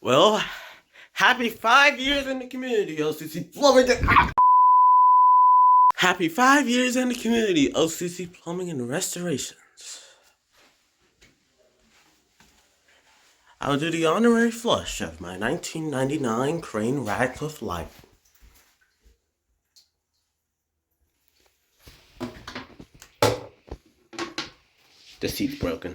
Well, happy 5 years in the community, OCC Plumbing. Happy 5 years in the community, OCC Plumbing and Restorations. I'll do the honorary flush of my 1999 Crane Radcliffe Light. The seat's broken.